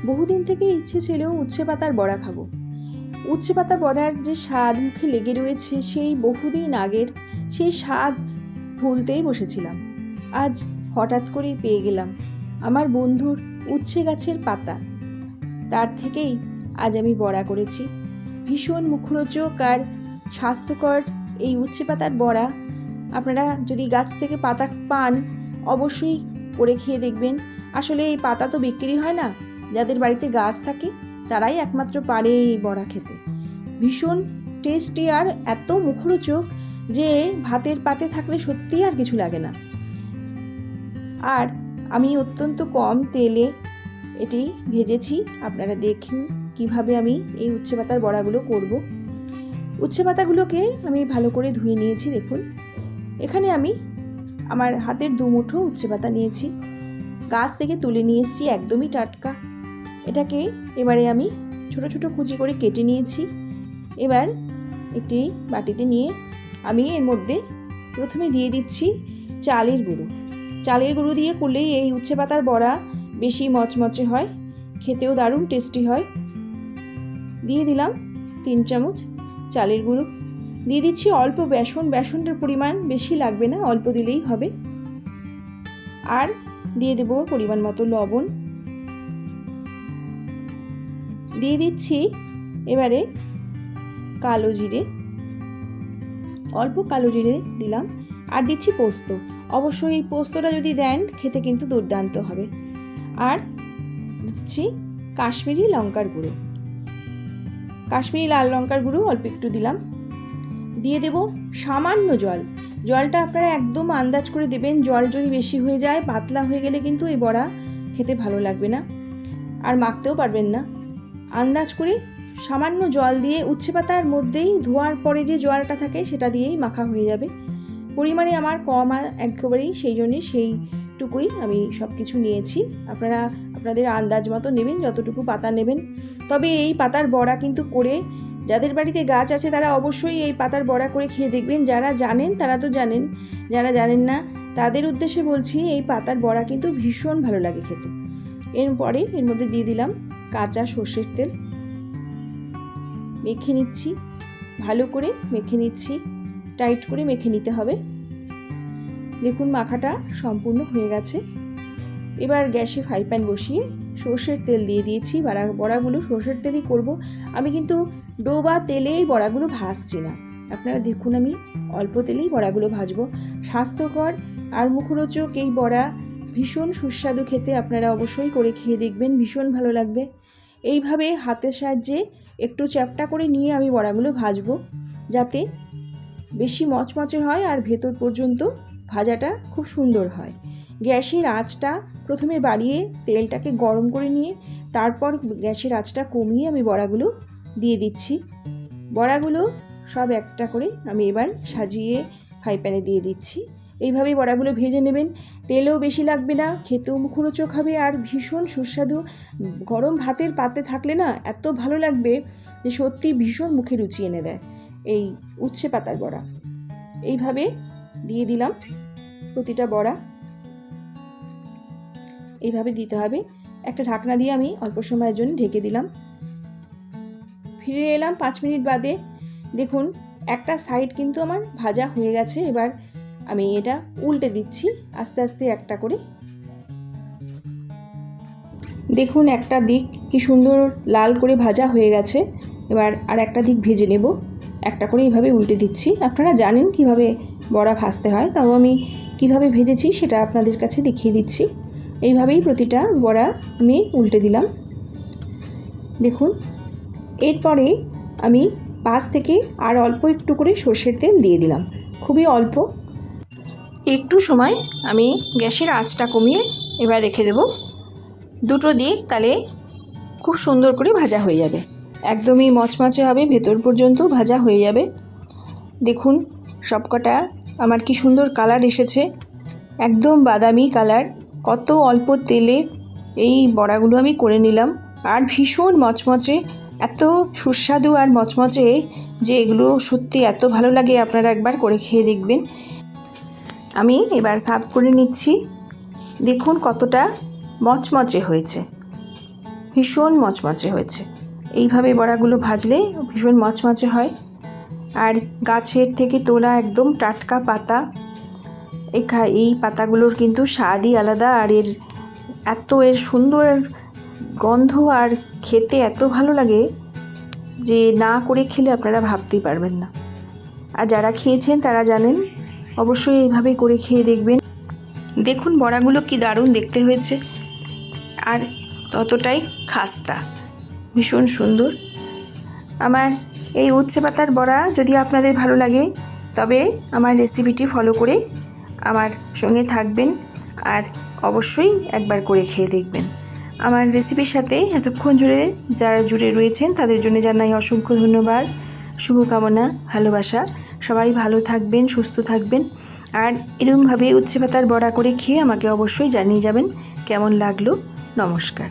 বহুদিন থেকে ইচ্ছে ছিল উচ্ছে পাতার বড়া খাবো। উচ্ছে পাতা বড়ার যে স্বাদ মুখে লেগে রয়েছে সেই বহুদিন আগের সেই স্বাদ ভুলতেই বসেছিলাম। আজ হঠাৎ করেই পেয়ে গেলাম আমার বন্ধুর উচ্ছে গাছের পাতা, তার থেকেই আজ আমি বড়া করেছি। ভীষণ মুখরোচক আর স্বাস্থ্যকর এই উচ্ছে পাতার বড়া আপনারা যদি গাছ থেকে পাতা পান অবশ্যই করে খেয়ে দেখবেন। আসলে এই পাতা তো বিক্রি হয় না, যাদের বাড়িতে গাছ থাকে তারাই একমাত্র পারে এই বড়া খেতে। ভীষণ টেস্টি আর এত মুখরোচক যে ভাতের পাতে থাকলে সত্যিই আর কিছু লাগে না। আর আমি অত্যন্ত কম তেলে এটি ভেজেছি। আপনারা দেখুন কিভাবে আমি এই উচ্ছে পাতার বড়াগুলো করব। উচ্ছে পাতাগুলোকে আমি ভালো করে ধুয়ে নিয়েছি। দেখুন এখানে আমি আমার হাতের 2 মুঠো উচ্ছে পাতা নিয়েছি, গাছ থেকে তুলে নিয়ে এসেছি, একদমই টাটকা। এটাকে এবারে আমি ছোট ছোট কুচি করে কেটে নিয়েছি। এবার একটি বাটিতে নিয়ে আমি এর মধ্যে প্রথমে দিয়ে দিচ্ছি চালের গুঁড়ো। চালের গুঁড়ো দিয়ে করলেই এই উচ্ছে পাতার বড়া বেশি মচমচে হয়, খেতেও দারুণ টেস্টি হয়। দিয়ে দিলাম 3 চামচ চালের গুঁড়ো। দিয়ে দিচ্ছি অল্প বেসন, বেসনটার পরিমাণ বেশি লাগবে না, অল্প দিলেই হবে। আর দিয়ে দেব পরিমাণ মতো লবণ। দিয়ে দিচ্ছি এবারে কালো জিরে, অল্প কালো জিরে দিলাম। আর দিচ্ছি পোস্ত। অবশ্যই এই পোস্তটা যদি দেন খেতে কিন্তু দুর্দান্ত হবে। আর দিচ্ছি কাশ্মীরি লঙ্কার গুঁড়ো, কাশ্মীরি লাল লঙ্কার গুঁড়ো অল্প একটু দিলাম। দিয়ে দেব সামান্য জল। জলটা আপনারা একদম আন্দাজ করে দেবেন। জল যদি বেশি হয়ে যায়, পাতলা হয়ে গেলে কিন্তু এই বড়া খেতে ভালো লাগবে না, আর মাখতেও পারবেন না। আন্দাজ করে সামান্য জল দিয়ে উচ্ছে পাতার মধ্যেই ধোয়ার পরে যে জলটা থাকে সেটা দিয়েই মাখা হয়ে যাবে। পরিমাণে আমার কম একেবারেই, সেই জন্যে সেইটুকুই আমি সব কিছু নিয়েছি। আপনারা আপনাদের আন্দাজ মতো নেবেন, যতটুকু পাতা নেবেন। তবে এই পাতার বড়া কিন্তু করে, যাদের বাড়িতে গাছ আছে তারা অবশ্যই এই পাতার বড়া করে খেয়ে দেখবেন। যারা জানেন তারা তো জানেন, যারা জানেন না তাদের উদ্দেশ্যে বলছি, এই পাতার বড়া কিন্তু ভীষণ ভালো লাগে খেতে। এরপরে এর মধ্যে দিয়ে দিলাম কাঁচা সর্ষের তেল। মেখে নিচ্ছি, ভালো করে মেখে নিচ্ছি, টাইট করে মেখে নিতে হবে। দেখুন মাখাটা সম্পূর্ণ হয়ে গেছে। এবার গ্যাসে ফ্রাই প্যান বসিয়ে সর্ষের তেল দিয়ে দিয়েছি। বড়াগুলো সর্ষের তেলই করব আমি, কিন্তু ডো বা তেলেই বড়াগুলো ভাজছি না। আপনারা দেখুন আমি অল্প তেলেই বড়াগুলো ভাজবো। স্বাস্থ্যকর আর মুখরোচক এই বড়া ভীষণ সুস্বাদু খেতে। আপনারা অবশ্যই করে খেয়ে দেখবেন, ভীষণ ভালো লাগবে। এইভাবে হাতের সাহায্যে একটু চ্যাপটা করে নিয়ে আমি বড়াগুলো ভাজবো, যাতে বেশি মচমচে হয় আর ভেতর পর্যন্ত ভাজাটা খুব সুন্দর হয়। গ্যাসের আঁচটা প্রথমে বাড়িয়ে তেলটাকে গরম করে নিয়ে তারপর গ্যাসের আঁচটা কমিয়ে আমি বড়াগুলো দিয়ে দিচ্ছি। বড়াগুলো সব একটা করে আমি এবার সাজিয়ে ফ্রাই প্যানে দিয়ে দিচ্ছি। এইভাবেই বড়াগুলো ভেজে নেবেন। তেলও বেশি লাগবে না, খেতেও মুখরোচক হবে আর ভীষণ সুস্বাদু। গরম ভাতের পাতে থাকলে না এত ভালো লাগবে যে সত্যি ভীষণ মুখে রুচি এনে দেয় এই উচ্ছে পাতার বড়া। এইভাবে দিয়ে দিলাম প্রতিটা বড়া, এইভাবে দিতে হবে। একটা ঢাকনা দিয়ে আমি অল্প সময়ের জন্য ঢেকে দিলাম। ফিরে এলাম 5 মিনিট বাদে। দেখুন একটা সাইড কিন্তু আমার ভাজা হয়ে গেছে। এবার আমি এটা উল্টে দিচ্ছি আস্তে আস্তে একটা করে। দেখুন একটা দিক কি সুন্দর লাল করে ভাজা হয়ে গেছে। এবার আর একটা দিক ভেজে নেব। একটা করে এইভাবে উল্টে দিচ্ছি। আপনারা জানেন কিভাবে বড়া ভাজতে হয়, তাও আমি কিভাবে ভেজেছি সেটা আপনাদের কাছে দেখিয়ে দিচ্ছি। এইভাবেই প্রতিটা বড়া আমি উল্টে দিলাম। দেখুন এরপরে আমি পাশ থেকে আর অল্প একটু করে সর্ষের তেল দিয়ে দিলাম, খুবই অল্প। একটু সময় আমি গ্যাসের আঁচটা কমিয়ে এবার রেখে দেব। দুটো দিক তাহলে খুব সুন্দর করে ভাজা হয়ে যাবে, একদমই মচমচে হবে, ভেতর পর্যন্ত ভাজা হয়ে যাবে। দেখুন সবকটা আমার কি সুন্দর কালার এসেছে, একদম বাদামি কালার। কত অল্প তেলে এই বড়াগুলো আমি করে নিলাম, আর ভীষণ মচমচে, এত সুস্বাদু আর মচমচে যে এগুলো সত্যি এত ভালো লাগে। আপনারা একবার করে খেয়ে দেখবেন। আমি এবার সার্ভ করে নিচ্ছি। দেখুন কতটা মচমচে হয়েছে। ভীষণ মচমচে হয়েছে। এইভাবে বড়াগুলো ভাজলে ভীষণ মচমচে হয়। আর গাছের থেকে তোলা একদম টাটকা পাতা, এই পাতাগুলোর কিন্তু স্বাদই আলাদা। আর এর সুন্দর গন্ধ আর খেতে এত ভালো লাগে যে না করে খেলে আপনারা ভাবতেই পারবেন না। আর যারা খেয়েছেন তারা জানেন, অবশ্যই এইভাবেই করে খেয়ে দেখবেন। দেখুন বড়াগুলো কি দারুণ দেখতে হয়েছে, আর ততটাই খাস্তা, ভীষণ সুন্দর। আমার এই উচ্ছে পাতার বড়া যদি আপনাদের ভালো লাগে তবে আমার রেসিপিটি ফলো করে আমার সঙ্গে থাকবেন আর অবশ্যই একবার করে খেয়ে দেখবেন। আমার রেসিপির সাথে এতক্ষণ যারা জুড়ে রয়েছেন তাদের জন্য জানাই অসংখ্য ধন্যবাদ, শুভকামনা, ভালোবাসা। সবাই ভালো থাকবেন, সুস্থ থাকবেন। আর এরকমভাবে উচ্ছে পাতার বড়া করে খেয়ে আমাকে অবশ্যই জানিয়ে যাবেন কেমন লাগলো। নমস্কার।